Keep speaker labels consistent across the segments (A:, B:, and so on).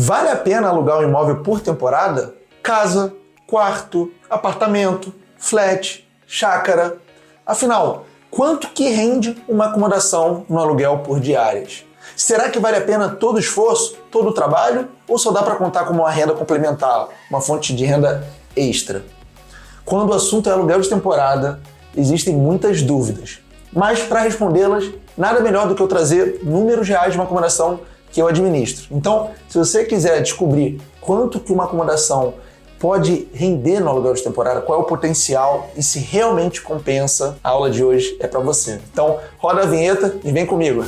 A: Vale a pena alugar um imóvel por temporada? Casa, quarto, apartamento, flat, chácara. Afinal, quanto que rende uma acomodação no aluguel por diárias? Será que vale a pena todo o esforço, todo o trabalho, ou só dá para contar como uma renda complementar, uma fonte de renda extra? Quando o assunto é aluguel de temporada, existem muitas dúvidas. Mas para respondê-las, nada melhor do que eu trazer números reais de uma acomodação que eu administro. Então, se você quiser descobrir quanto que uma acomodação pode render no aluguel de temporada, qual é o potencial e se realmente compensa, a aula de hoje é para você. Então, roda a vinheta e vem comigo.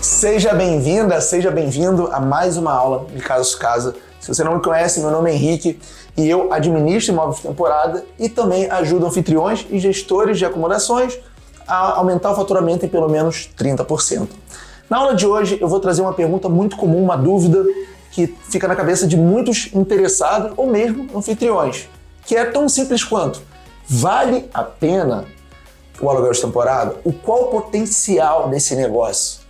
A: Seja bem-vinda, seja bem-vindo a mais uma aula de Casa Sua Casa. Se você não me conhece, meu nome é Henrique e eu administro imóveis de temporada e também ajudo anfitriões e gestores de acomodações a aumentar o faturamento em pelo menos 30%. Na aula de hoje eu vou trazer uma pergunta muito comum, uma dúvida que fica na cabeça de muitos interessados ou mesmo anfitriões, que é tão simples quanto: vale a pena o aluguel de temporada? Qual o potencial desse negócio?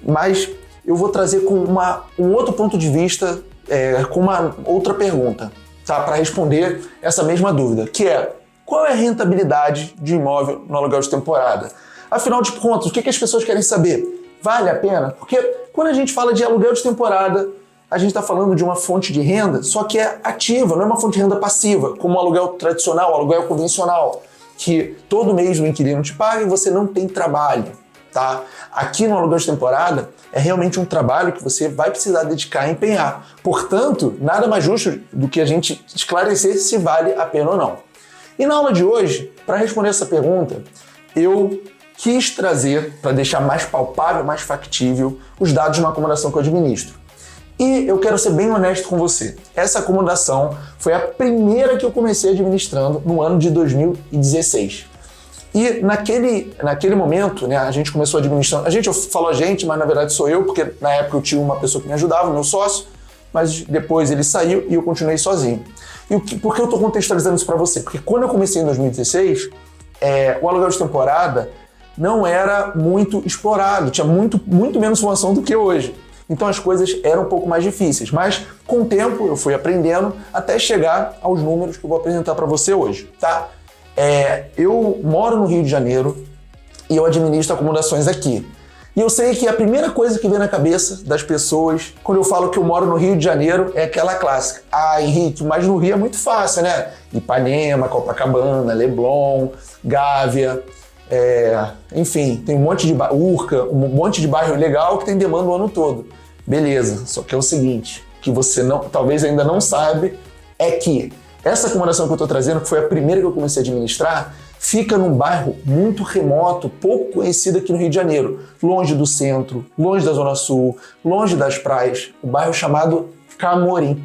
A: Mas eu vou trazer com um outro ponto de vista, com uma outra pergunta, tá? Para responder essa mesma dúvida, que é: qual é a rentabilidade de imóvel no aluguel de temporada? Afinal de contas, o que as pessoas querem saber? Vale a pena? Porque quando a gente fala de aluguel de temporada, a gente está falando de uma fonte de renda, só que é ativa, não é uma fonte de renda passiva, como o aluguel tradicional, o aluguel convencional, que todo mês o inquilino te paga e você não tem trabalho. Tá? Aqui no aluguel de temporada é realmente um trabalho que você vai precisar dedicar e empenhar. Portanto, nada mais justo do que a gente esclarecer se vale a pena ou não. E na aula de hoje, para responder essa pergunta, eu quis trazer, para deixar mais palpável, mais factível, os dados de uma acomodação que eu administro. E eu quero ser bem honesto com você. Essa acomodação foi a primeira que eu comecei administrando no ano de 2016. E naquele momento, né, a gente começou administrando. Eu falo a gente, mas na verdade sou eu, porque na época eu tinha uma pessoa que me ajudava, meu sócio, mas depois ele saiu e eu continuei sozinho. Por que eu estou contextualizando isso para você? Porque quando eu comecei em 2016, o aluguel de temporada não era muito explorado, tinha muito menos informação do que hoje. Então as coisas eram um pouco mais difíceis, mas com o tempo eu fui aprendendo até chegar aos números que eu vou apresentar para você hoje, tá? Eu moro no Rio de Janeiro e eu administro acomodações aqui. E eu sei que a primeira coisa que vem na cabeça das pessoas quando eu falo que eu moro no Rio de Janeiro é aquela clássica: ah, Henrique, mas no Rio é muito fácil, né? Ipanema, Copacabana, Leblon, Gávea, enfim, tem um monte de Urca, um monte de bairro legal que tem demanda o ano todo. Beleza, só que é o seguinte, que você talvez ainda não sabe, é que essa acomodação que eu estou trazendo, que foi a primeira que eu comecei a administrar, fica num bairro muito remoto, pouco conhecido aqui no Rio de Janeiro, longe do centro, longe da Zona Sul, longe das praias, um bairro chamado Camorim.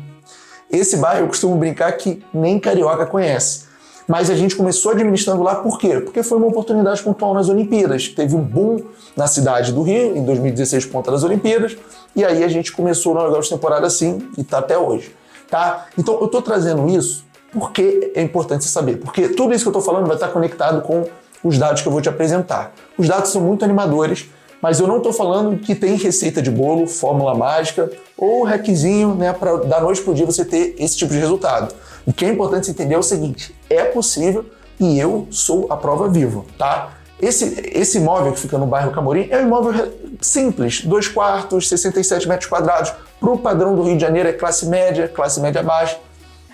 A: Esse bairro eu costumo brincar que nem carioca conhece. Mas a gente começou administrando lá por quê? Porque foi uma oportunidade pontual nas Olimpíadas. Teve um boom na cidade do Rio, em 2016, por conta das Olimpíadas, e aí a gente começou no aluguel de temporada assim e está até hoje. Tá? Então eu estou trazendo isso porque é importante você saber, porque tudo isso que eu estou falando vai estar conectado com os dados que eu vou te apresentar. Os dados são muito animadores, mas eu não estou falando que tem receita de bolo, fórmula mágica ou requisinho, né, para da noite para o dia você ter esse tipo de resultado. O que é importante você entender é o seguinte: é possível e eu sou a prova viva, tá? Esse imóvel que fica no bairro Camorim é um imóvel simples, 2 quartos, 67 metros quadrados. Para o padrão do Rio de Janeiro é classe média baixa.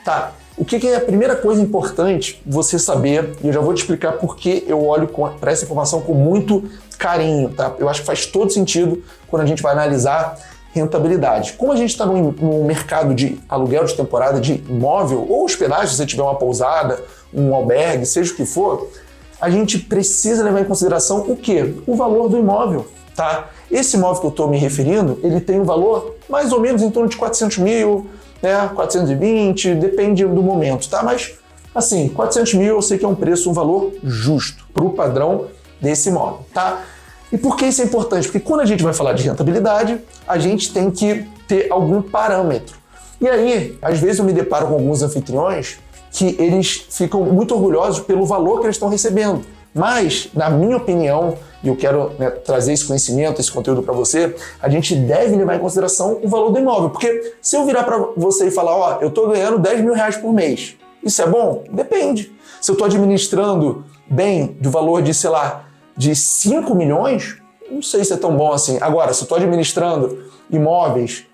A: Tá. O que é a primeira coisa importante você saber, e eu já vou te explicar por que eu olho para essa informação com muito carinho, tá? Eu acho que faz todo sentido quando a gente vai analisar rentabilidade. Como a gente está no mercado de aluguel de temporada de imóvel ou hospedagem, se você tiver uma pousada, um albergue, seja o que for, a gente precisa levar em consideração o quê? O valor do imóvel, tá? Esse imóvel que eu estou me referindo, ele tem um valor mais ou menos em torno de 400 mil, né? 420, depende do momento, tá? Mas, assim, 400 mil eu sei que é um preço, um valor justo para o padrão desse imóvel, tá? E por que isso é importante? Porque quando a gente vai falar de rentabilidade, a gente tem que ter algum parâmetro. E aí, às vezes eu me deparo com alguns anfitriões que eles ficam muito orgulhosos pelo valor que eles estão recebendo. Mas, na minha opinião, e eu quero, né, trazer esse conhecimento, esse conteúdo para você, a gente deve levar em consideração o valor do imóvel. Porque se eu virar para você e falar, ó, eu estou ganhando 10 mil reais por mês, isso é bom? Depende. Se eu estou administrando bem do valor de, sei lá, de 5 milhões, não sei se é tão bom assim. Agora, se eu estou administrando imóveis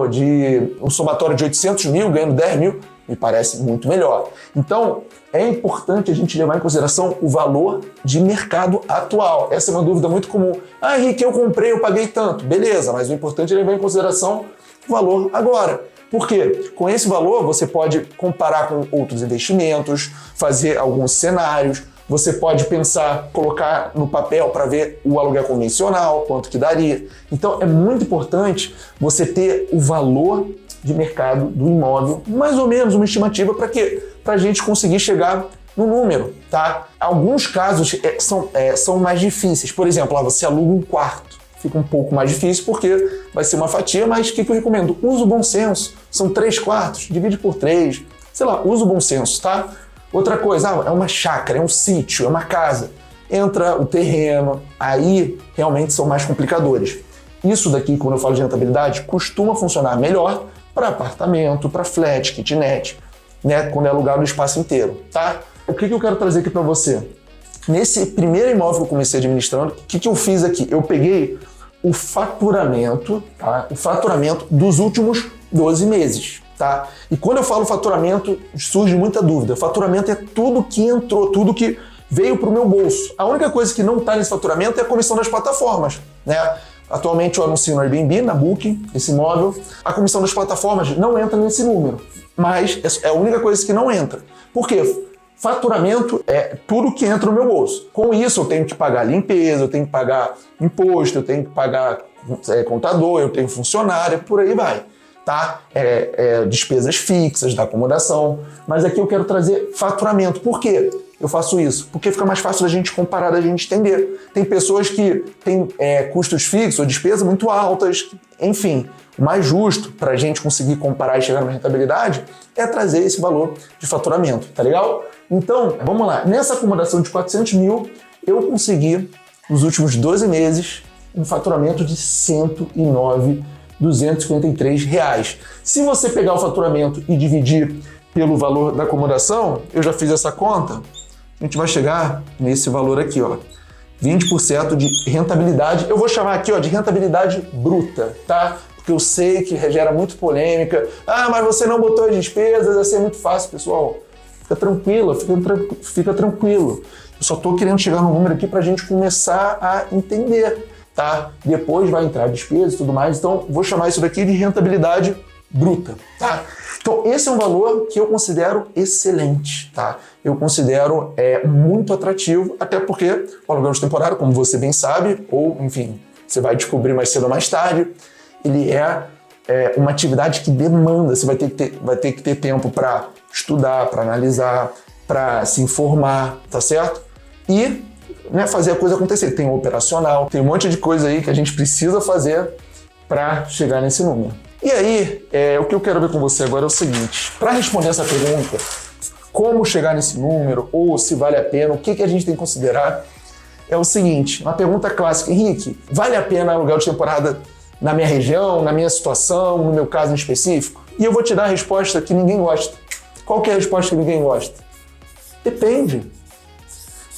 A: de um somatório de 800 mil, ganhando 10 mil, me parece muito melhor. Então, é importante a gente levar em consideração o valor de mercado atual. Essa é uma dúvida muito comum. Ah, Henrique, eu comprei, eu paguei tanto. Beleza, mas o importante é levar em consideração o valor agora. Por quê? Com esse valor, você pode comparar com outros investimentos, fazer alguns cenários, você pode pensar, colocar no papel para ver o aluguel convencional, quanto que daria. Então, é muito importante você ter o valor de mercado do imóvel, mais ou menos uma estimativa para quê? Para a gente conseguir chegar no número, tá? Alguns casos são mais difíceis. Por exemplo, você aluga um quarto. Fica um pouco mais difícil porque vai ser uma fatia, mas o que eu recomendo? Use o bom senso. São 3 quartos, divide por 3. Sei lá, use o bom senso, tá? Outra coisa, é uma chácara, é um sítio, é uma casa. Entra o terreno, aí realmente são mais complicadores. Isso daqui, quando eu falo de rentabilidade, costuma funcionar melhor para apartamento, para flat, kitnet, né? Quando é alugado o espaço inteiro, tá? O que eu quero trazer aqui para você? Nesse primeiro imóvel que eu comecei administrando, o que eu fiz aqui? Eu peguei o faturamento, tá? O faturamento dos últimos 12 meses, tá? E quando eu falo faturamento, surge muita dúvida. Faturamento é tudo que entrou, tudo que veio para o meu bolso. A única coisa que não está nesse faturamento é a comissão das plataformas, né? Atualmente eu anuncio no Airbnb, na Booking, esse imóvel. A comissão das plataformas não entra nesse número, mas é a única coisa que não entra. Por quê? Faturamento é tudo que entra no meu bolso. Com isso, eu tenho que pagar limpeza, eu tenho que pagar imposto, eu tenho que pagar contador, eu tenho funcionário, por aí vai, tá? Despesas fixas da acomodação. Mas aqui eu quero trazer faturamento. Por quê eu faço isso? Porque fica mais fácil da gente comparar, da gente entender. Tem pessoas que têm custos fixos ou despesas muito altas, enfim. O mais justo para a gente conseguir comparar e chegar na rentabilidade é trazer esse valor de faturamento, tá legal? Então, vamos lá. Nessa acomodação de 400 mil, eu consegui, nos últimos 12 meses, um faturamento de R$ 109.253 reais. Se você pegar o faturamento e dividir pelo valor da acomodação, eu já fiz essa conta, a gente vai chegar nesse valor aqui, ó. 20% de rentabilidade. Eu vou chamar aqui, ó, de rentabilidade bruta, tá? Porque eu sei que gera muito polêmica. Ah, mas você não botou as despesas, vai ser muito fácil, pessoal. Fica tranquilo, fica tranquilo. Eu só tô querendo chegar no número aqui pra gente começar a entender, tá? Depois vai entrar despesas e tudo mais, então vou chamar isso daqui de rentabilidade bruta, tá? Então esse é um valor que eu considero excelente, tá? Eu considero muito atrativo, até porque o aluguel de temporada, como você bem sabe, ou enfim, você vai descobrir mais cedo ou mais tarde, ele é uma atividade que demanda, você vai ter que ter tempo para estudar, para analisar, para se informar, tá certo? E fazer a coisa acontecer. Tem o operacional, tem um monte de coisa aí que a gente precisa fazer para chegar nesse número. E aí, o que eu quero ver com você agora é o seguinte, para responder essa pergunta, como chegar nesse número, ou se vale a pena, o que a gente tem que considerar, é o seguinte, uma pergunta clássica, Henrique, vale a pena aluguel de temporada na minha região, na minha situação, no meu caso em específico? E eu vou te dar a resposta que ninguém gosta. Qual que é a resposta que ninguém gosta? Depende.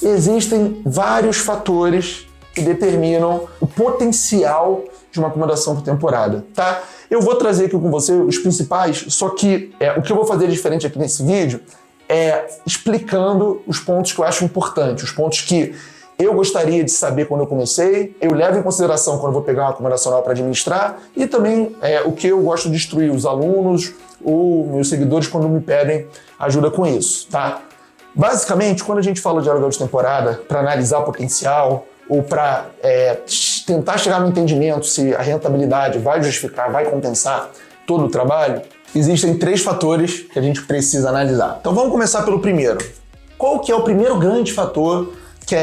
A: Existem vários fatores que determinam o potencial de uma acomodação por temporada, tá? Eu vou trazer aqui com você os principais, só que o que eu vou fazer diferente aqui nesse vídeo é explicando os pontos que eu acho importantes, os pontos que eu gostaria de saber quando eu comecei, eu levo em consideração quando eu vou pegar uma acomodação para administrar e também o que eu gosto de instruir os alunos ou meus seguidores quando me pedem ajuda com isso, tá? Basicamente, quando a gente fala de aluguel de temporada, para analisar o potencial ou para tentar chegar no entendimento se a rentabilidade vai justificar, vai compensar todo o trabalho, existem 3 fatores que a gente precisa analisar. Então vamos começar pelo primeiro. Qual que é o primeiro grande fator que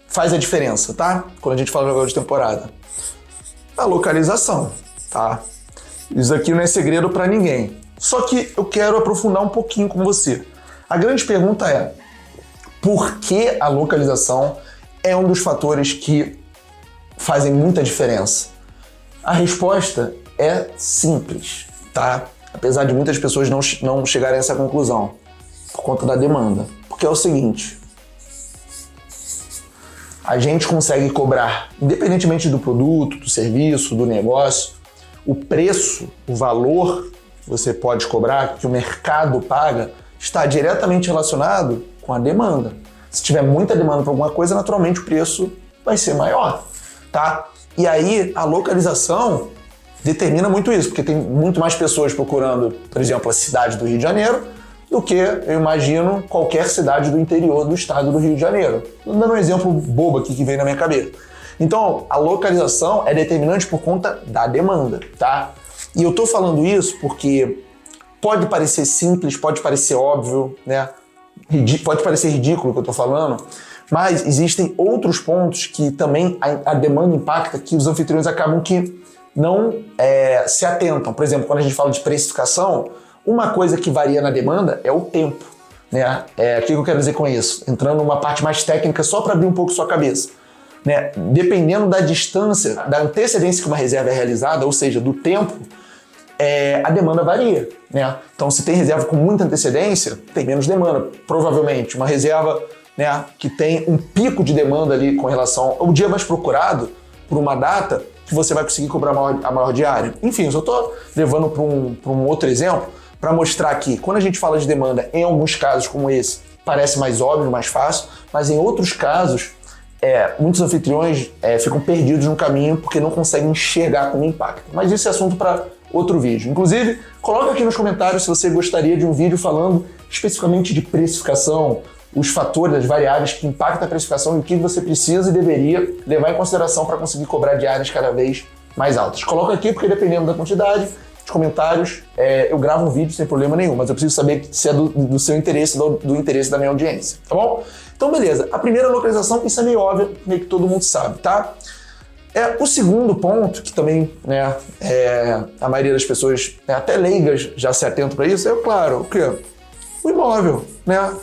A: faz a diferença, tá? Quando a gente fala de aluguel de temporada? A localização, tá? Isso aqui não é segredo para ninguém. Só que eu quero aprofundar um pouquinho com você. A grande pergunta é, por que a localização é um dos fatores que fazem muita diferença? A resposta é simples, tá? Apesar de muitas pessoas não chegarem a essa conclusão, por conta da demanda. Porque é o seguinte, a gente consegue cobrar, independentemente do produto, do serviço, do negócio, o preço, o valor que você pode cobrar, que o mercado paga, está diretamente relacionado com a demanda. Se tiver muita demanda para alguma coisa, naturalmente o preço vai ser maior, tá? E aí a localização determina muito isso, porque tem muito mais pessoas procurando, por exemplo, a cidade do Rio de Janeiro, do que, eu imagino, qualquer cidade do interior do estado do Rio de Janeiro. Dando um exemplo bobo aqui que veio na minha cabeça. Então, a localização é determinante por conta da demanda, tá? E eu tô falando isso porque pode parecer simples, pode parecer óbvio, né? Pode parecer ridículo o que eu tô falando, mas existem outros pontos que também a demanda impacta, que os anfitriões acabam que não se atentam. Por exemplo, quando a gente fala de precificação, uma coisa que varia na demanda é o tempo, né? O que eu quero dizer com isso? Entrando numa parte mais técnica, só para abrir um pouco sua cabeça. Né? Dependendo da distância, da antecedência que uma reserva é realizada, ou seja, do tempo, a demanda varia. Né? Então, se tem reserva com muita antecedência, tem menos demanda. Provavelmente, uma reserva, né, que tem um pico de demanda ali com relação ao dia mais procurado por uma data, que você vai conseguir cobrar a maior diária. Enfim, eu só estou levando para um outro exemplo, para mostrar que quando a gente fala de demanda, em alguns casos como esse, parece mais óbvio, mais fácil, mas em outros casos, muitos anfitriões ficam perdidos no caminho porque não conseguem enxergar como impacta. Mas esse é assunto para outro vídeo. Inclusive, coloca aqui nos comentários se você gostaria de um vídeo falando especificamente de precificação, os fatores, as variáveis que impactam a precificação e o que você precisa e deveria levar em consideração para conseguir cobrar diárias cada vez mais altas. Coloca aqui porque dependendo da quantidade, de comentários, eu gravo um vídeo sem problema nenhum, mas eu preciso saber se é do seu interesse, do interesse da minha audiência, tá bom? Então, beleza. A primeira localização, isso é meio óbvio, meio que todo mundo sabe, tá? O segundo ponto, que também, né, a maioria das pessoas, até leigas, já se atentam para isso, claro, o quê? O imóvel, né?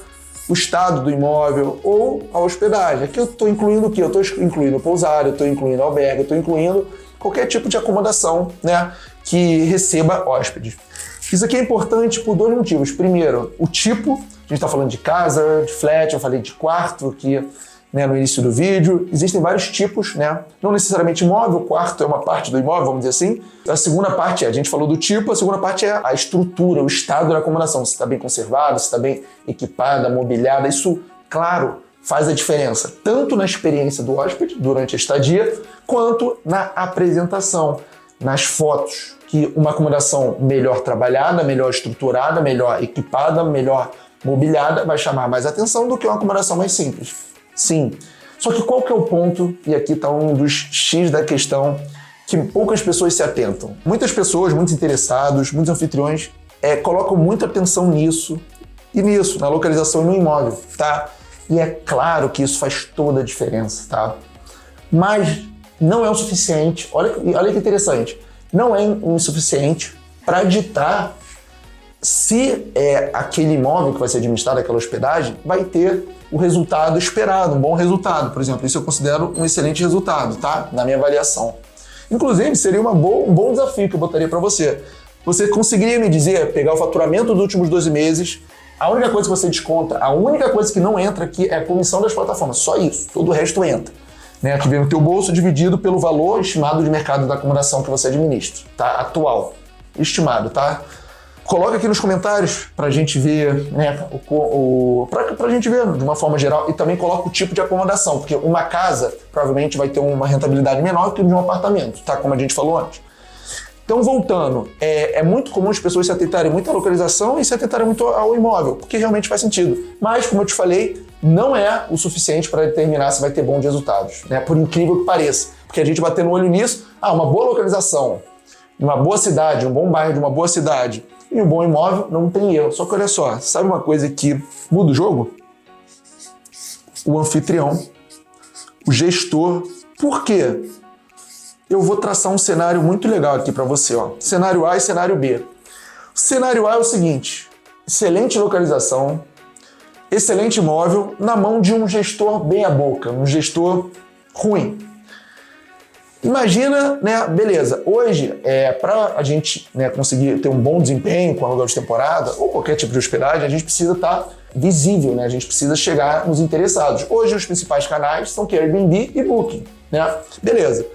A: O estado do imóvel ou a hospedagem. Aqui eu estou incluindo o quê? Eu estou incluindo pousada, eu estou incluindo albergue, eu estou incluindo qualquer tipo de acomodação, né, que receba hóspedes. Isso aqui é importante por dois motivos. Primeiro, o tipo, a gente está falando de casa, de flat, eu falei de quarto aqui, né, no início do vídeo. Existem vários tipos, né? Não necessariamente imóvel, o quarto é uma parte do imóvel, vamos dizer assim. A segunda parte a gente falou do tipo, a segunda parte é a estrutura, o estado da acomodação, se está bem conservado, se está bem equipada, mobiliada. Isso, claro, faz a diferença, tanto na experiência do hóspede durante a estadia, quanto na apresentação, nas fotos, que uma acomodação melhor trabalhada, melhor estruturada, melhor equipada, melhor mobiliada vai chamar mais atenção do que uma acomodação mais simples. Sim. Só que qual que é o ponto, e aqui está um dos X da questão, que poucas pessoas se atentam. Muitas pessoas, muitos interessados, muitos anfitriões colocam muita atenção nisso e nisso, na localização e no imóvel, tá? E é claro que isso faz toda a diferença, tá? Mas não é o suficiente, olha que interessante, não é o suficiente para ditar se aquele imóvel que vai ser administrado, aquela hospedagem, vai ter o resultado esperado, um bom resultado. Por exemplo, isso eu considero um excelente resultado, tá? Na minha avaliação. Inclusive, seria um bom desafio que eu botaria para você. Você conseguiria me dizer, pegar o faturamento dos últimos 12 meses, a única coisa que você desconta, a única coisa que não entra aqui é a comissão das plataformas, só isso, todo o resto entra. Né, que vem no teu bolso dividido pelo valor estimado de mercado da acomodação que você administra, tá? Atual, estimado, tá? Coloca aqui nos comentários pra gente ver, né, pra gente ver de uma forma geral, e também coloca o tipo de acomodação, porque uma casa provavelmente vai ter uma rentabilidade menor que de um apartamento, tá? Como a gente falou antes. Então, voltando, é muito comum as pessoas se atentarem muito à localização e se atentarem muito ao imóvel, porque realmente faz sentido. Mas, como eu te falei, não é o suficiente para determinar se vai ter bons resultados, né? Por incrível que pareça. Porque a gente batendo o olho nisso, uma boa localização, uma boa cidade, um bom bairro de uma boa cidade e um bom imóvel, não tem erro. Só que olha só, sabe uma coisa que muda o jogo? O anfitrião, o gestor. Por quê? Eu vou traçar um cenário muito legal aqui para você, ó. Cenário A e cenário B. O cenário A é o seguinte: excelente localização, excelente imóvel na mão de um gestor meia-boca, um gestor ruim. Imagina, né, beleza, hoje, para a gente, né, conseguir ter um bom desempenho com aluguel de temporada ou qualquer tipo de hospedagem, a gente precisa estar visível, né, a gente precisa chegar nos interessados. Hoje os principais canais são Airbnb e Booking, né, beleza.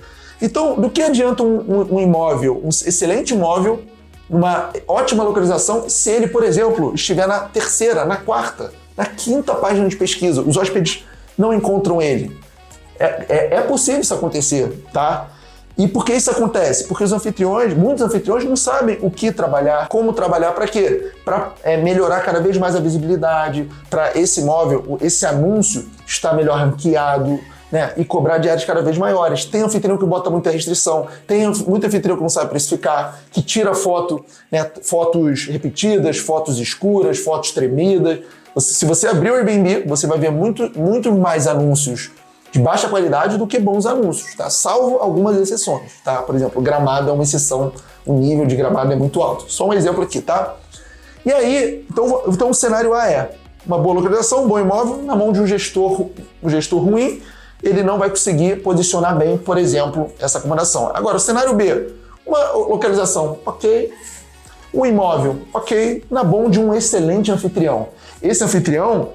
A: Então, do que adianta um imóvel, um excelente imóvel, uma ótima localização, se ele, por exemplo, estiver na terceira, na quarta, na quinta página de pesquisa, os hóspedes não encontram ele? É possível isso acontecer, tá? E por que isso acontece? Porque muitos anfitriões não sabem o que trabalhar, como trabalhar, para quê? Para melhorar cada vez mais a visibilidade, para esse imóvel, esse anúncio estar melhor ranqueado, né? E cobrar diárias cada vez maiores. Tem anfitrião que bota muita restrição, tem muito anfitrião que não sabe precificar, que tira foto, né? Fotos repetidas, fotos escuras, fotos tremidas. Se você abrir o Airbnb, você vai ver muito mais anúncios de baixa qualidade do que bons anúncios, tá? Salvo algumas exceções, tá? Por exemplo, Gramado é uma exceção, o nível de Gramado é muito alto. Só um exemplo aqui, tá? E aí, então o cenário A é uma boa localização, um bom imóvel, na mão de um gestor ruim, ele não vai conseguir posicionar bem, por exemplo, essa acomodação. Agora, o cenário B, uma localização ok, um imóvel ok, na mão de um excelente anfitrião. Esse anfitrião,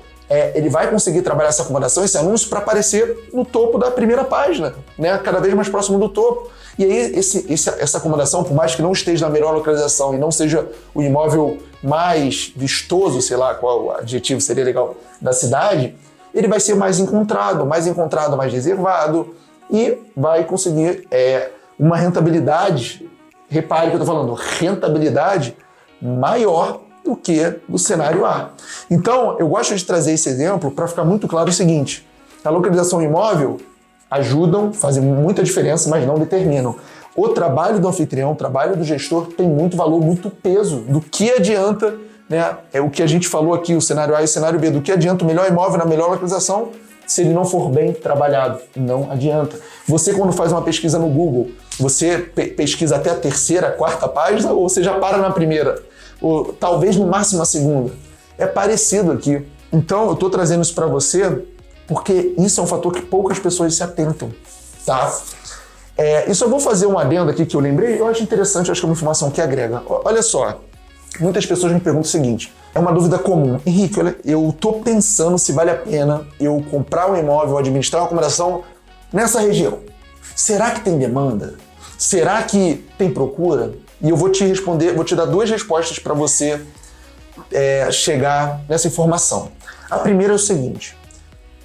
A: ele vai conseguir trabalhar essa acomodação, esse anúncio, para aparecer no topo da primeira página, né? Cada vez mais próximo do topo. E aí, essa acomodação, por mais que não esteja na melhor localização e não seja o imóvel mais vistoso, sei lá qual adjetivo seria legal, da cidade, ele vai ser mais encontrado, mais reservado e vai conseguir uma rentabilidade, repare que eu estou falando, rentabilidade maior do que do cenário A. Então, eu gosto de trazer esse exemplo para ficar muito claro o seguinte: a localização imóvel fazem muita diferença, mas não determinam. O trabalho do anfitrião, o trabalho do gestor tem muito valor, muito peso. Do que adianta, né? É o que a gente falou aqui, o cenário A e o cenário B. Do que adianta o melhor imóvel na melhor localização se ele não for bem trabalhado? Não adianta. Você, quando faz uma pesquisa no Google, você pesquisa até a terceira, quarta página ou você já para na primeira? Ou talvez no máximo a segunda. É parecido aqui. Então eu estou trazendo isso para você porque isso é um fator que poucas pessoas se atentam, tá? E só vou fazer um adendo aqui que eu lembrei, eu acho interessante, acho que é uma informação que agrega. Olha só, muitas pessoas me perguntam o seguinte, é uma dúvida comum: Henrique, olha, eu estou pensando se vale a pena eu comprar um imóvel ou administrar uma acomodação nessa região. Será que tem demanda? Será que tem procura? E eu vou te responder, vou te dar duas respostas para você chegar nessa informação. A primeira é o seguinte: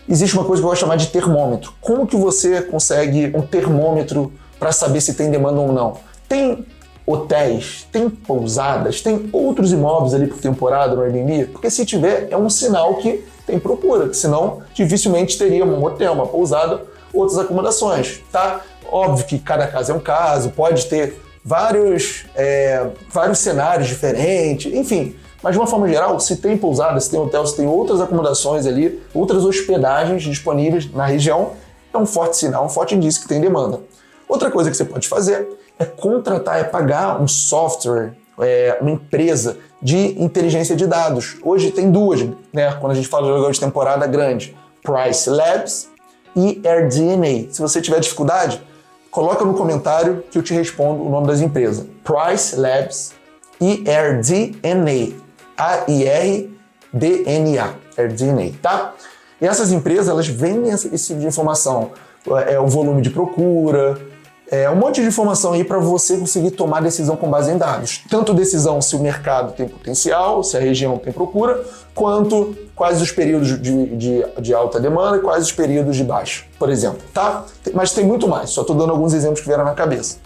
A: existe uma coisa que eu vou chamar de termômetro. Como que você consegue um termômetro para saber se tem demanda ou não? Tem hotéis, tem pousadas, tem outros imóveis ali por temporada no Airbnb? Porque se tiver, é um sinal que tem procura, senão dificilmente teria um hotel, uma pousada, outras acomodações, tá? Óbvio que cada caso é um caso, pode ter vários cenários diferentes, enfim. Mas de uma forma geral, se tem pousada, se tem hotel, se tem outras acomodações ali, outras hospedagens disponíveis na região, é um forte sinal, um forte indício que tem demanda. Outra coisa que você pode fazer é contratar, pagar um software, uma empresa de inteligência de dados. Hoje tem duas, né? Quando a gente fala de aluguel de temporada grande, Price Labs e AirDNA. Se você tiver dificuldade, coloca no comentário que eu te respondo o nome das empresas. Price Labs e AirDNA. AIRDNA, AirDNA, tá? E essas empresas, elas vendem esse tipo de informação, o volume de procura, um monte de informação aí para você conseguir tomar decisão com base em dados. Tanto decisão se o mercado tem potencial, se a região tem procura, quanto quais os períodos de alta demanda e quais os períodos de baixa, por exemplo, tá? Mas tem muito mais, só estou dando alguns exemplos que vieram na cabeça.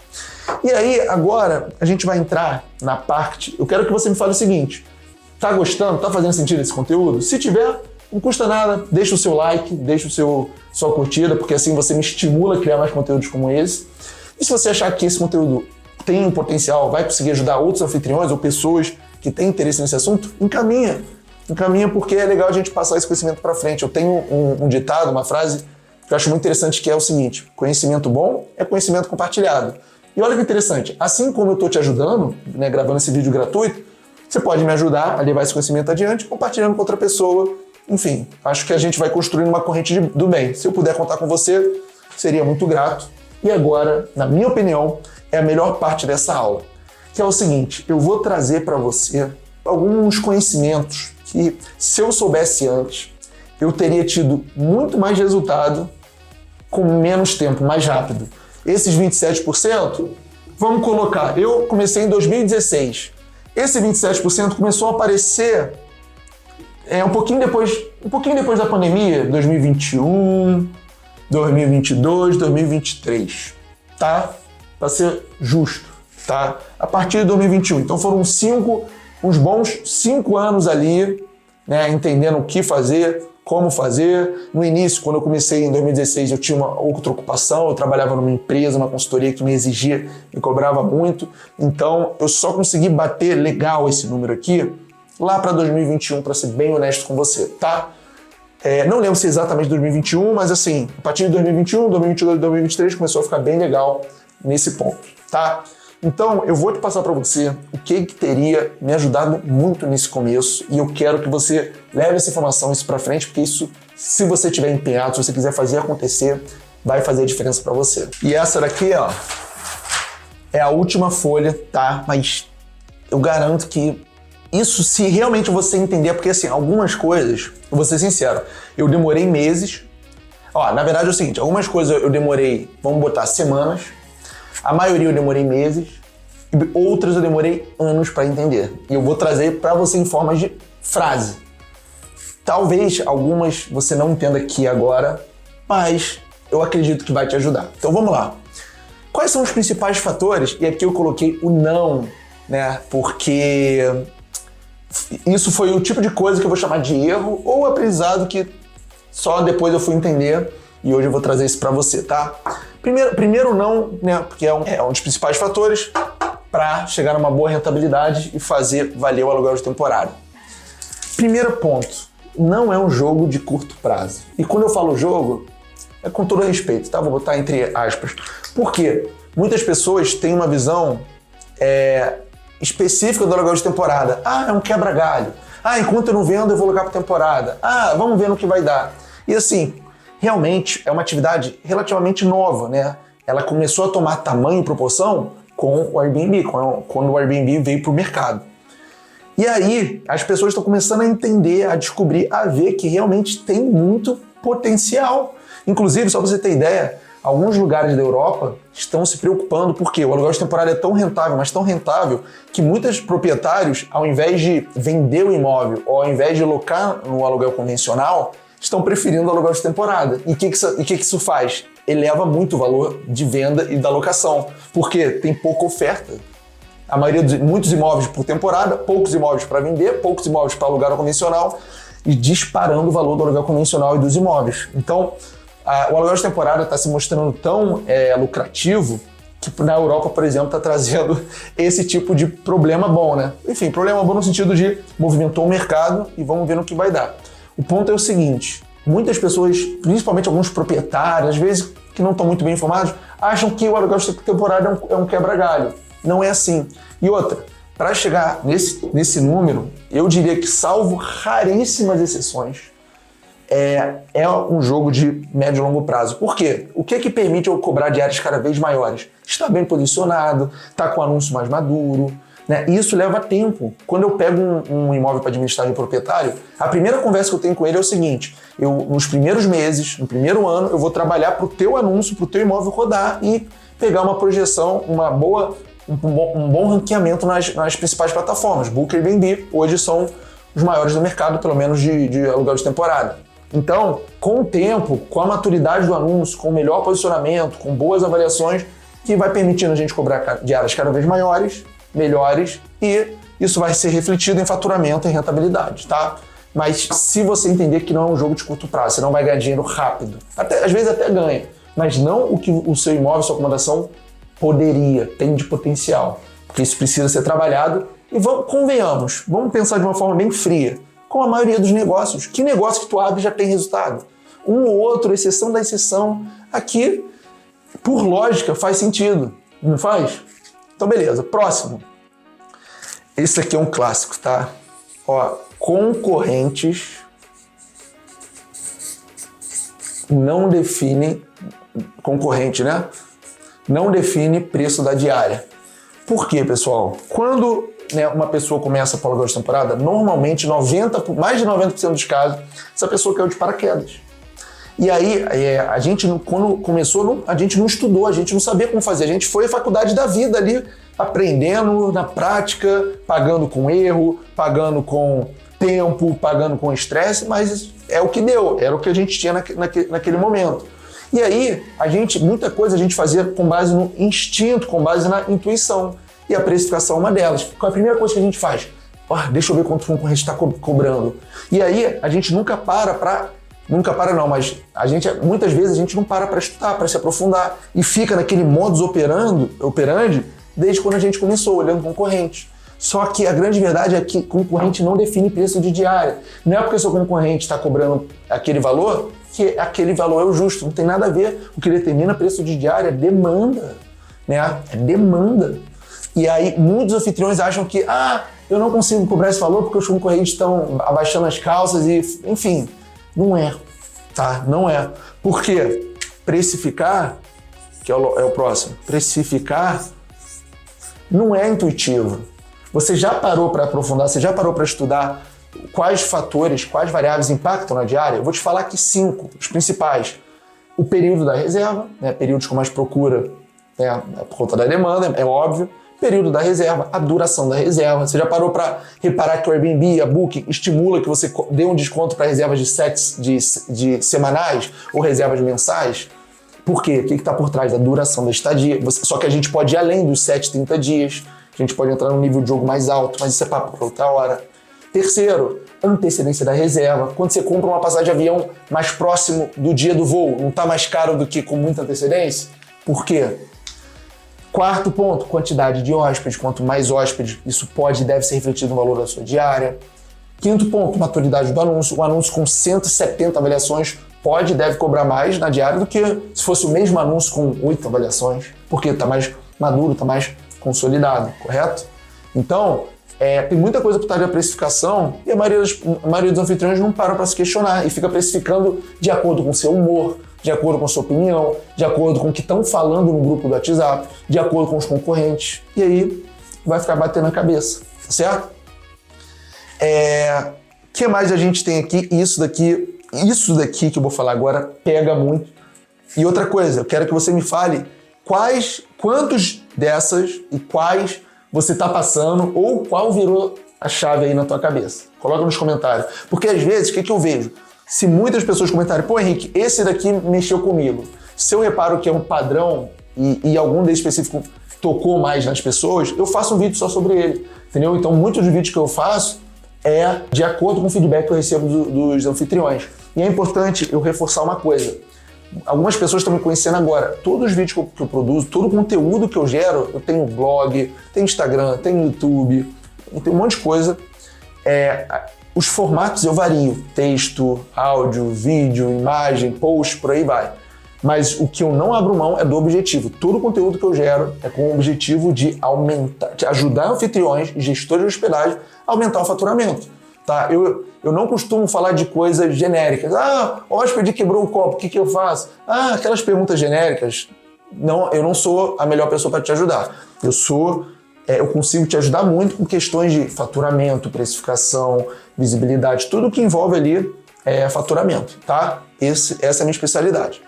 A: E aí, agora, a gente vai entrar na parte... Eu quero que você me fale o seguinte: tá gostando? Tá fazendo sentido esse conteúdo? Se tiver, não custa nada, deixa o seu like, deixa sua curtida, porque assim você me estimula a criar mais conteúdos como esse. E se você achar que esse conteúdo tem um potencial, vai conseguir ajudar outros anfitriões ou pessoas que têm interesse nesse assunto, encaminha. Encaminha, porque é legal a gente passar esse conhecimento para frente. Eu tenho um ditado, uma frase que eu acho muito interessante, que é o seguinte: conhecimento bom é conhecimento compartilhado. E olha que interessante, assim como eu estou te ajudando, né, gravando esse vídeo gratuito, você pode me ajudar a levar esse conhecimento adiante compartilhando com outra pessoa enfim, acho que a gente vai construindo uma corrente do bem. Se eu puder contar com você, seria muito grato. E agora, na minha opinião, é a melhor parte dessa aula, que é o seguinte: eu vou trazer para você alguns conhecimentos que, se eu soubesse antes, eu teria tido muito mais resultado com menos tempo, mais rápido. Esses 27%, vamos colocar, eu comecei em 2016. Esse 27% começou a aparecer um pouquinho depois da pandemia, 2021, 2022, 2023, tá? Para ser justo, tá? A partir de 2021. Então foram uns bons 5 anos ali, né, entendendo o que fazer, como fazer. No início, quando eu comecei em 2016, eu tinha uma outra ocupação, eu trabalhava numa empresa, uma consultoria que me exigia, me cobrava muito. Então eu só consegui bater legal esse número aqui lá para 2021, para ser bem honesto com você, tá? Não lembro se é exatamente 2021, mas assim, a partir de 2021, 2022, 2023 começou a ficar bem legal nesse ponto, tá? Então, eu vou te passar para você o que teria me ajudado muito nesse começo, e eu quero que você leve essa informação, isso para frente, porque isso, se você tiver empenhado, se você quiser fazer acontecer, vai fazer a diferença para você. E essa daqui, ó, é a última folha, tá? Mas eu garanto que isso, se realmente você entender, porque assim, algumas coisas, eu vou ser sincero, eu demorei meses. Ó, na verdade é o seguinte, algumas coisas eu demorei, vamos botar, semanas. A maioria eu demorei meses, e outras eu demorei anos para entender. E eu vou trazer para você em formas de frase. Talvez algumas você não entenda aqui agora, mas eu acredito que vai te ajudar. Então vamos lá. Quais são os principais fatores? E aqui eu coloquei o não, né? Porque isso foi o tipo de coisa que eu vou chamar de erro ou aprendizado que só depois eu fui entender, e hoje eu vou trazer isso para você, tá? Primeiro não, né, porque é um dos principais fatores para chegar a uma boa rentabilidade e fazer valer o aluguel de temporada. Primeiro ponto, não é um jogo de curto prazo. E quando eu falo jogo, é com todo respeito, tá? Vou botar entre aspas. Por quê? Muitas pessoas têm uma visão específica do aluguel de temporada. Ah, é um quebra-galho. Ah, enquanto eu não vendo, eu vou alugar para temporada. Ah, vamos ver no que vai dar. E assim, realmente é uma atividade relativamente nova, né? Ela começou a tomar tamanho e proporção com o Airbnb, quando o Airbnb veio para o mercado. E aí, as pessoas estão começando a entender, a descobrir, a ver que realmente tem muito potencial. Inclusive, só para você ter ideia, alguns lugares da Europa estão se preocupando porque o aluguel de temporada é tão rentável, mas tão rentável, que muitos proprietários, ao invés de vender o imóvel ou ao invés de locar no aluguel convencional, estão preferindo o aluguel de temporada. E o que isso faz? Eleva muito o valor de venda e da locação, porque tem pouca oferta. A maioria de muitos imóveis por temporada, poucos imóveis para vender, poucos imóveis para alugar convencional, e disparando o valor do aluguel convencional e dos imóveis. Então, o aluguel de temporada está se mostrando tão lucrativo que na Europa, por exemplo, está trazendo esse tipo de problema bom, né? Enfim, problema bom no sentido de movimentou o mercado e vamos ver no que vai dar. O ponto é o seguinte, muitas pessoas, principalmente alguns proprietários, às vezes que não estão muito bem informados, acham que o aluguel de temporada é um quebra-galho. Não é assim. E outra, para chegar nesse número, eu diria que, salvo raríssimas exceções, é um jogo de médio e longo prazo. Por quê? O que é que permite eu cobrar diárias cada vez maiores? Está bem posicionado, está com o anúncio mais maduro, né? Isso leva tempo. Quando eu pego um imóvel para administrar de proprietário, a primeira conversa que eu tenho com ele é o seguinte, nos primeiros meses, no primeiro ano, eu vou trabalhar para o teu anúncio, para o teu imóvel rodar e pegar uma projeção, um bom ranqueamento nas principais plataformas. Booker e Airbnb hoje são os maiores do mercado, pelo menos de aluguel de temporada. Então, com o tempo, com a maturidade do anúncio, com o melhor posicionamento, com boas avaliações, que vai permitindo a gente cobrar diárias cada vez maiores, melhores, e isso vai ser refletido em faturamento e rentabilidade, tá? Mas se você entender que não é um jogo de curto prazo, você não vai ganhar dinheiro rápido, às vezes até ganha, mas não o que o seu imóvel, sua acomodação tem de potencial, porque isso precisa ser trabalhado. E convenhamos, vamos pensar de uma forma bem fria, com a maioria dos negócios. Que negócio que tu abre já tem resultado? Um ou outro, exceção da exceção, aqui, por lógica, faz sentido, não faz? Então beleza, próximo. Esse aqui é um clássico, tá? Ó, concorrentes não define, concorrente, né? Não define preço da diária. Por quê, pessoal? Quando uma pessoa começa a pós de temporada, normalmente mais de 90% dos casos, essa pessoa caiu de paraquedas. E aí, a gente, quando começou, a gente não estudou, a gente não sabia como fazer. A gente foi à faculdade da vida ali, aprendendo na prática, pagando com erro, pagando com tempo, pagando com estresse, mas é o que deu, era o que a gente tinha naquele momento. E aí, muita coisa a gente fazia com base no instinto, com base na intuição. E a precificação é uma delas. Qual é a primeira coisa que a gente faz? Deixa eu ver quanto o concorrente está cobrando. E aí, a gente nunca para não, mas muitas vezes a gente não para estudar, para se aprofundar. E fica naquele modus operandi desde quando a gente começou, olhando concorrente. Só que a grande verdade é que concorrente não define preço de diária. Não é porque o seu concorrente está cobrando aquele valor que aquele valor é o justo. Não tem nada a ver. O que determina preço de diária é demanda. Né? É demanda. E aí muitos anfitriões acham que eu não consigo cobrar esse valor porque os concorrentes estão abaixando as calças e, enfim, não é. Tá? Não é. Porque precificar, que é o próximo, precificar não é intuitivo. Você já parou para aprofundar, você já parou para estudar quais fatores, quais variáveis impactam na diária? Eu vou te falar aqui 5, os principais. O período da reserva, né, períodos com mais procura, por conta da demanda, é óbvio. Período da reserva, a duração da reserva. Você já parou para reparar que o Airbnb, a Booking, estimula que você dê um desconto para reservas de semanais ou reservas mensais? Por quê? O que está por trás da duração da estadia? Só que a gente pode ir além dos 30 dias. A gente pode entrar num nível de jogo mais alto, mas isso é papo para outra hora. Terceiro, antecedência da reserva. Quando você compra uma passagem de avião mais próximo do dia do voo, não está mais caro do que com muita antecedência? Por quê? Quarto ponto, quantidade de hóspedes. Quanto mais hóspedes, isso pode e deve ser refletido no valor da sua diária. Quinto ponto, maturidade do anúncio. O anúncio com 170 avaliações pode e deve cobrar mais na diária do que se fosse o mesmo anúncio com 8 avaliações, porque está mais maduro, está mais consolidado, correto? Então, tem muita coisa por trás da precificação e a maioria dos anfitriões não para se questionar e fica precificando de acordo com o seu humor, de acordo com a sua opinião, de acordo com o que estão falando no grupo do WhatsApp, de acordo com os concorrentes. E aí vai ficar batendo na cabeça, tá certo? O que mais a gente tem aqui? Isso daqui que eu vou falar agora pega muito. E outra coisa, eu quero que você me fale quantos dessas e quais você está passando ou qual virou a chave aí na tua cabeça. Coloca nos comentários. Porque às vezes, o que eu vejo? Se muitas pessoas comentarem, pô, Henrique, esse daqui mexeu comigo. Se eu reparo que é um padrão e algum deles específico tocou mais nas pessoas, eu faço um vídeo só sobre ele, entendeu? Então, muitos dos vídeos que eu faço é de acordo com o feedback que eu recebo dos anfitriões. E é importante eu reforçar uma coisa. Algumas pessoas estão me conhecendo agora. Todos os vídeos que eu produzo, todo o conteúdo que eu gero, eu tenho blog, tenho Instagram, tenho YouTube, tem um monte de coisa. Os formatos eu vario. Texto, áudio, vídeo, imagem, post, por aí vai. Mas o que eu não abro mão é do objetivo. Todo o conteúdo que eu gero é com o objetivo de ajudar anfitriões e gestores de hospedagem a aumentar o faturamento. Tá? Eu não costumo falar de coisas genéricas. O hóspede quebrou o copo, o que eu faço? Aquelas perguntas genéricas. Não, eu não sou a melhor pessoa para te ajudar. Eu consigo te ajudar muito com questões de faturamento, precificação, visibilidade, tudo que envolve ali faturamento, tá? Essa é a minha especialidade.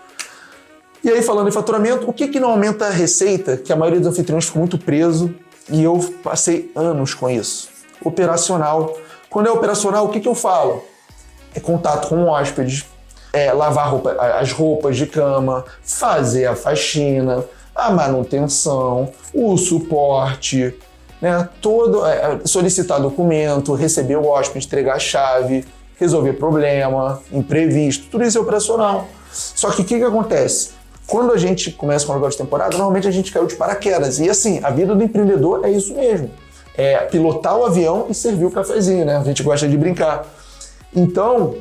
A: E aí, falando em faturamento, o que não aumenta a receita, que a maioria dos anfitriões ficou muito preso, e eu passei anos com isso? Operacional. Quando é operacional, o que eu falo? É contato com o hóspede, lavar as roupas de cama, fazer a faxina, a manutenção, o suporte, né? Solicitar documento, receber o hóspede, entregar a chave, resolver problema, imprevisto, tudo isso é operacional. Só que o que acontece? Quando a gente começa com o negócio de temporada, normalmente a gente caiu de paraquedas. E assim, a vida do empreendedor é isso mesmo. Pilotar o avião e servir o cafezinho, né? A gente gosta de brincar. Então,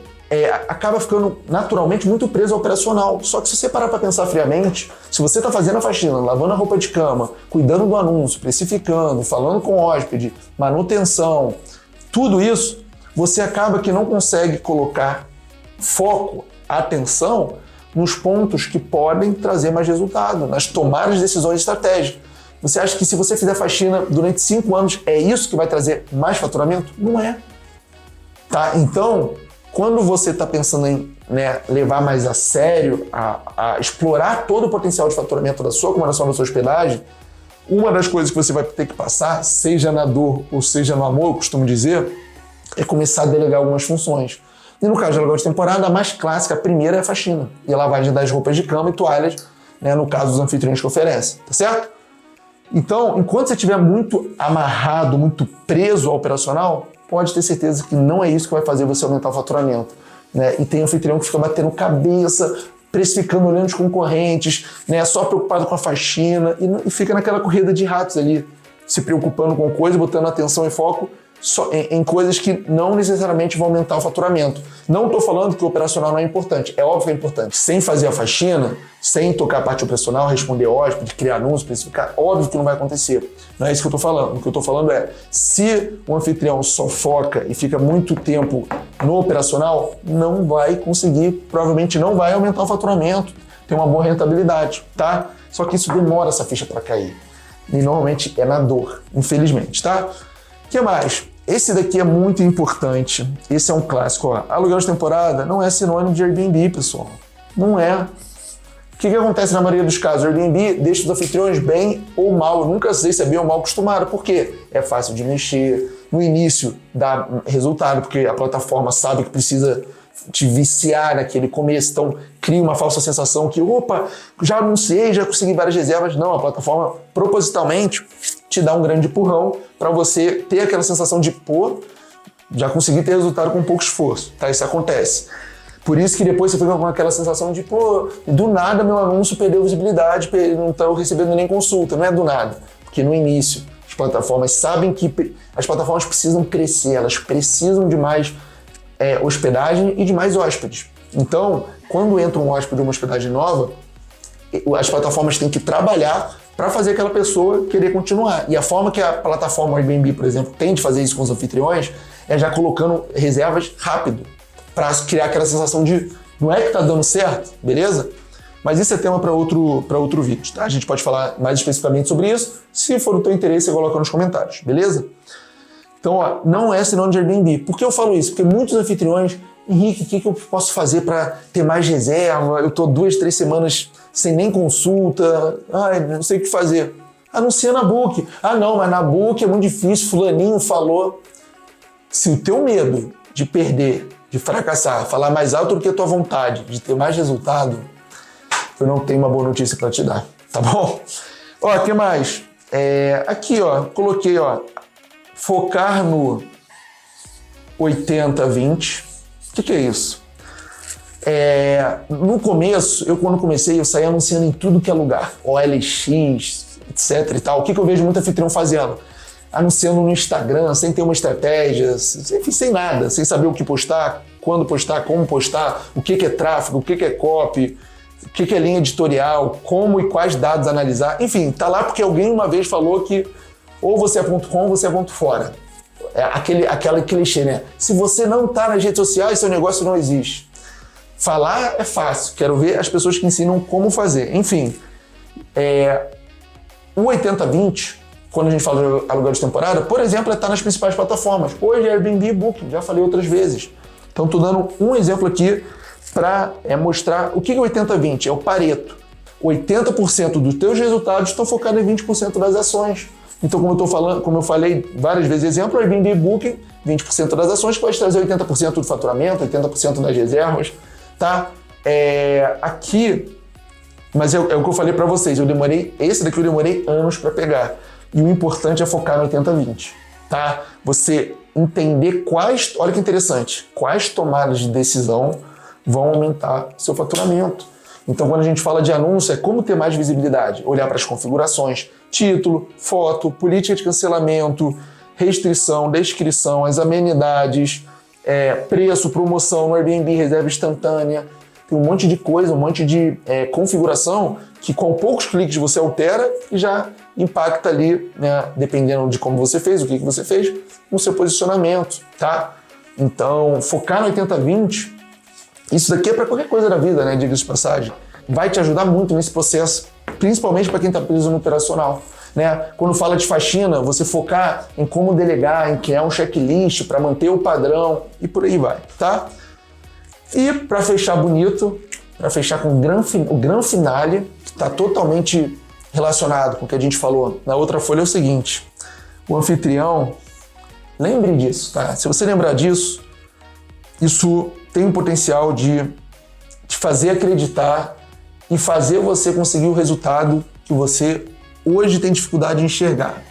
A: acaba ficando naturalmente muito preso ao operacional. Só que se você parar para pensar friamente, se você está fazendo a faxina, lavando a roupa de cama, cuidando do anúncio, precificando, falando com o hóspede, manutenção, tudo isso, você acaba que não consegue colocar foco, atenção, nos pontos que podem trazer mais resultado, nas tomadas de decisões estratégicas. Você acha que se você fizer faxina durante 5 anos, é isso que vai trazer mais faturamento? Não é. Tá? Então, quando você está pensando em levar mais a sério, a explorar todo o potencial de faturamento da sua acomodação, da sua hospedagem, uma das coisas que você vai ter que passar, seja na dor ou seja no amor, eu costumo dizer, é começar a delegar algumas funções. E no caso de aluguel de temporada, a mais clássica, a primeira é a faxina e a lavagem das roupas de cama e toalhas, no caso dos anfitriões que oferecem, tá certo? Então, enquanto você estiver muito amarrado, muito preso ao operacional, pode ter certeza que não é isso que vai fazer você aumentar o faturamento. E tem anfitrião que fica batendo cabeça, precificando, olhando os concorrentes, só preocupado com a faxina e fica naquela corrida de ratos ali, se preocupando com coisa, botando atenção e foco só em coisas que não necessariamente vão aumentar o faturamento. Não estou falando que o operacional não é importante, é óbvio que é importante. Sem fazer a faxina, sem tocar a parte operacional, responder hóspede, criar anúncios, precificar, óbvio que não vai acontecer. Não é isso que eu estou falando. O que eu estou falando é, se o anfitrião só foca e fica muito tempo no operacional, não vai conseguir, provavelmente não vai aumentar o faturamento, tem uma boa rentabilidade, tá? Só que isso demora essa ficha para cair. E normalmente é na dor, infelizmente, tá? O que mais? Esse daqui é muito importante. Esse é um clássico. Ó. Aluguel de temporada não é sinônimo de Airbnb, pessoal. Não é. O que acontece na maioria dos casos? O Airbnb deixa os anfitriões bem ou mal. Eu nunca sei se é bem ou mal acostumado. Por quê? É fácil de mexer. No início dá resultado, porque a plataforma sabe que precisa te viciar naquele começo. Então cria uma falsa sensação que, opa, já anunciei, já consegui várias reservas. Não, a plataforma propositalmente te dá um grande empurrão para você ter aquela sensação de, já consegui ter resultado com pouco esforço, tá? Isso acontece. Por isso que depois você fica com aquela sensação de, do nada meu anúncio perdeu visibilidade, não estou recebendo nem consulta. Não é do nada, porque no início as plataformas sabem que as plataformas precisam crescer, elas precisam de mais hospedagem e de mais hóspedes. Então, quando entra um hóspede de uma hospedagem nova, as plataformas têm que trabalhar para fazer aquela pessoa querer continuar. E a forma que a plataforma Airbnb, por exemplo, tem de fazer isso com os anfitriões é já colocando reservas rápido, para criar aquela sensação de não é que tá dando certo, beleza? Mas isso é tema para outro vídeo, tá? A gente pode falar mais especificamente sobre isso. Se for do teu interesse, você coloca nos comentários, beleza? Então, não é sinônimo de Airbnb. Por que eu falo isso? Porque muitos anfitriões, Henrique, o que eu posso fazer para ter mais reserva? Eu tô 2, 3 semanas sem nem consulta, não sei o que fazer. Anuncia na Book. Não, mas na Book é muito difícil, fulaninho falou. Se o teu medo de perder, de fracassar, falar mais alto do que a tua vontade, de ter mais resultado, eu não tenho uma boa notícia para te dar, tá bom? Ó, o que mais? Aqui, ó, coloquei, ó, focar no 80-20. O que é isso? No começo, quando comecei, eu saía anunciando em tudo que é lugar, OLX, etc e tal. O que eu vejo muito anfitrião fazendo? Anunciando no Instagram, sem ter uma estratégia, enfim, sem nada, sem saber o que postar, quando postar, como postar, o que é tráfego, o que é copy, o que é linha editorial, como e quais dados analisar. Enfim, tá lá porque alguém uma vez falou que ou você é ponto com ou você é ponto fora. Aquela clichê, né? Se você não tá nas redes sociais, seu negócio não existe. Falar é fácil, quero ver as pessoas que ensinam como fazer. Enfim, o 80-20, quando a gente fala de aluguel de temporada, por exemplo, está nas principais plataformas. Hoje é Airbnb e Booking, já falei outras vezes. Então, estou dando um exemplo aqui para mostrar o que é 80-20, é o Pareto. 80% dos teus resultados estão focados em 20% das ações. Então, como eu falei várias vezes, exemplo, Airbnb e Booking, 20% das ações pode trazer 80% do faturamento, 80% das reservas, tá? Aqui, mas é o que eu falei para vocês, esse daqui eu demorei anos para pegar. E o importante é focar no 80-20, tá? Você entender olha que interessante, quais tomadas de decisão vão aumentar seu faturamento. Então, quando a gente fala de anúncio, é como ter mais visibilidade. Olhar para as configurações, título, foto, política de cancelamento, restrição, descrição, as amenidades, preço, promoção no Airbnb, reserva instantânea. Tem um monte de coisa, um monte de configuração que com poucos cliques você altera e já impacta ali, né, dependendo de como você fez, o que você fez, no seu posicionamento, tá? Então, focar no 80-20 Isso daqui é para qualquer coisa da vida, né? Diga-se de passagem. Vai te ajudar muito nesse processo, principalmente para quem está preso no operacional. Né? Quando fala de faxina, você focar em como delegar, em criar um checklist para manter o padrão e por aí vai, tá? E para fechar bonito, para fechar com o grande finale, que está totalmente relacionado com o que a gente falou na outra folha, é o seguinte: o anfitrião, lembre disso, tá? Se você lembrar disso, isso tem o potencial de te fazer acreditar e fazer você conseguir o resultado que você hoje tem dificuldade de enxergar.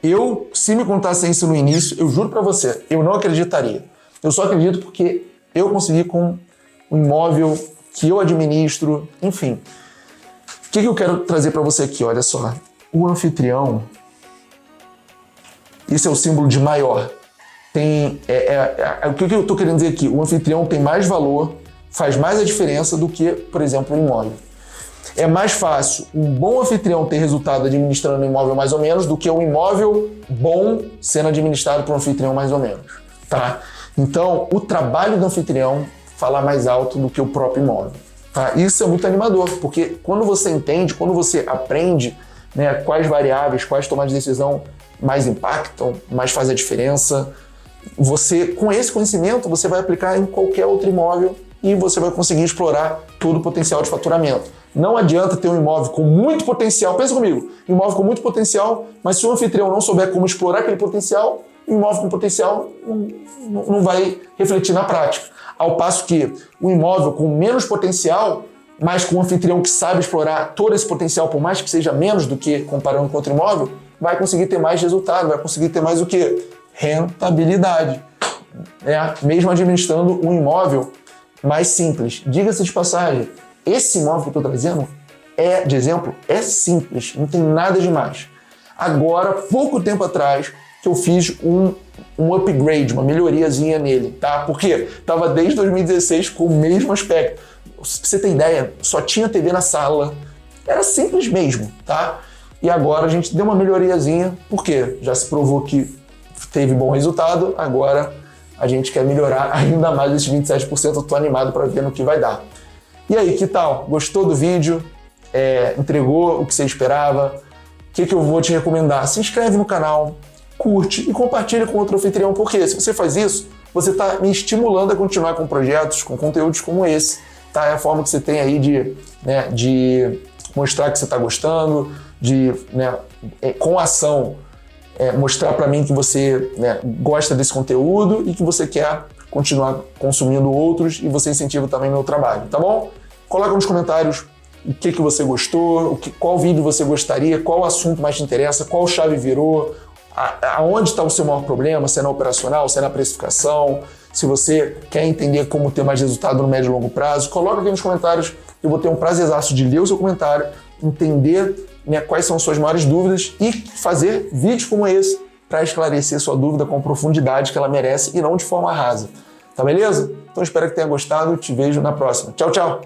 A: Eu, se me contasse isso no início, eu juro pra você, eu não acreditaria. Eu só acredito porque eu consegui com o imóvel que eu administro, enfim. O que eu quero trazer pra você aqui? Olha só, o anfitrião, esse é o símbolo de maior. O que eu tô querendo dizer aqui? O anfitrião tem mais valor, faz mais a diferença do que, por exemplo, um imóvel. É mais fácil um bom anfitrião ter resultado administrando um imóvel mais ou menos do que um imóvel bom sendo administrado por um anfitrião mais ou menos, tá? Então, o trabalho do anfitrião fala mais alto do que o próprio imóvel, tá? Isso é muito animador, porque quando você entende, quando você aprende, né, quais variáveis, quais tomadas de decisão mais impactam, mais fazem a diferença, você, com esse conhecimento, você vai aplicar em qualquer outro imóvel e você vai conseguir explorar todo o potencial de faturamento. Não adianta ter um imóvel com muito potencial, pensa comigo, imóvel com muito potencial, mas se o anfitrião não souber como explorar aquele potencial, o imóvel com potencial não vai refletir na prática. Ao passo que o imóvel com menos potencial, mas com um anfitrião que sabe explorar todo esse potencial, por mais que seja menos do que comparando com outro imóvel, vai conseguir ter mais resultado, vai conseguir ter mais o quê? Rentabilidade. Mesmo administrando um imóvel mais simples. Diga-se de passagem, esse imóvel que eu estou trazendo, de exemplo, é simples, não tem nada demais. Agora, pouco tempo atrás, que eu fiz um upgrade, uma melhoriazinha nele, tá? Porque estava desde 2016 com o mesmo aspecto. Pra você ter ideia, só tinha TV na sala, era simples mesmo, tá? E agora a gente deu uma melhoriazinha, porque já se provou que teve bom resultado, agora a gente quer melhorar ainda mais esses 27%, eu tô animado para ver no que vai dar. E aí, que tal? Gostou do vídeo? Entregou o que você esperava? O que eu vou te recomendar? Se inscreve no canal, curte e compartilha com outro anfitrião, porque se você faz isso, você está me estimulando a continuar com projetos, com conteúdos como esse, tá? É a forma que você tem aí de mostrar que você está gostando, com ação, mostrar para mim que você gosta desse conteúdo e que você quer continuar consumindo outros e você incentiva também meu trabalho, tá bom? Coloca nos comentários o que você gostou, qual vídeo você gostaria, qual assunto mais te interessa, qual chave virou, aonde está o seu maior problema, se é na operacional, se é na precificação, se você quer entender como ter mais resultado no médio e longo prazo, coloca aqui nos comentários, eu vou ter um prazerzaço de ler o seu comentário, entender quais são suas maiores dúvidas e fazer vídeos como esse para esclarecer sua dúvida com a profundidade que ela merece e não de forma rasa. Tá beleza? Então espero que tenha gostado. Te vejo na próxima. Tchau, tchau!